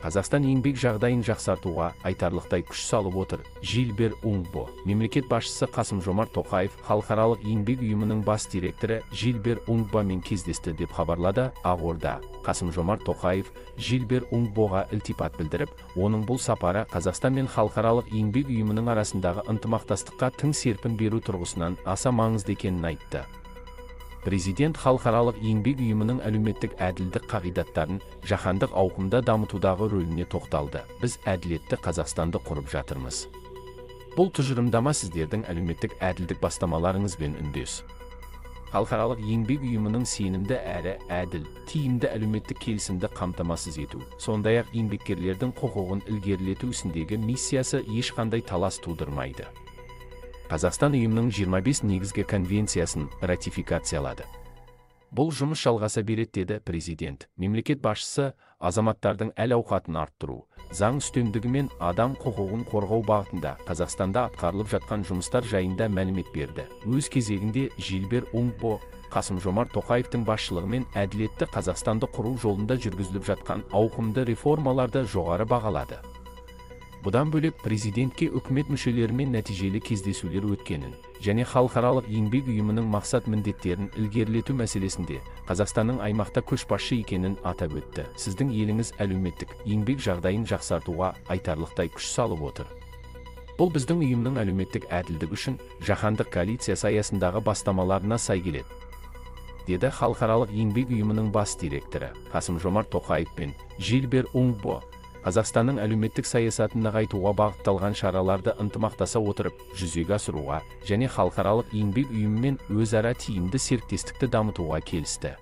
Қазақстан еңбек жағдайын жақсартуға айтарлықтай күш салып отыр. Жилбер Унгбо. Мемлекет басшысы Қасым-Жомарт Тоқаев халықаралық еңбек ұйымының бас директоры Жилбер Унгбомен кездесті деп хабарлады Ақорда. Қасым-Жомарт Тоқаев Жилбер Унгбоға ілтипат білдіріп, оның бұл сапары Қазақстан мен халықаралық еңбек ұйымының арасындағы ынтымақтастыққа тың серпін беру тұрғысынан аса маңызды екенін айтты. Президент халықаралық еңбек ұйымының әлеуметтік әділдік қағидаттарын жаһандық ауқымда дамытудағы рөліне тоқталды. Біз әділетті Қазақстанды құрып жатырмыз. Бұл тұжырымдама сіздердің әлеуметтік әділдік бастамаларыңызбен үндес. Халықаралық еңбек ұйымының сенімді әрі әділ, тиімді әлеуметтік келісімді қамтамасыз ету, сондай-ақ еңбеккерлердің құқығын ілгерілету ісіндегі миссиясы ешқандай талас тудырмайды. Қазақстан ұйымның 25 негізгі конвенциясын ратификациялады. Бұл жұмыс жалғаса береді деді президент. Мемлекет басшысы азаматтардың әл-ауқатын арттыру, заң үстемдігі мен адам құқығын қорғау бағытында Қазақстанда атқарылып жатқан жұмыстар жайында мәлімет берді. Өз кезегінде Жилбер Унгбо Қасым-Жомарт Тоқаевтың басшылығымен әділетті Қазақстанды құру жолында жүргізіліп жатқан ауқымды реформаларды жоғары бағалады. Бұдан бөлек президентке үкімет мүшелерімен нәтижелі кездесулер өткенін және халықаралық еңбек ұйымының мақсат міндеттерін ілгерілету мәселесінде Қазақстанның аймақта көшбасшы екенін атап өтті. Сіздің еліңіз әлеуметтік еңбек жағдайын жақсартуға айтарлықтай күш салып отыр. Бұл біздің ұйымның әлеуметтік әділдік үшін жаһандық коалициясы аясындағы бастамаларына сай келеді, деді халықаралық еңбек ұйымының бас директоры. Қасым-Жомарт Тоқаев пен Жилбер Унгбо Қазақстанның әлеуметтік саясатын нығайтуға бағытталған шараларды ынтымақтаса отырып жүзеге асыруға және халықаралық еңбек ұйымымен өзара тиімді серіктестікті дамытуға келісті.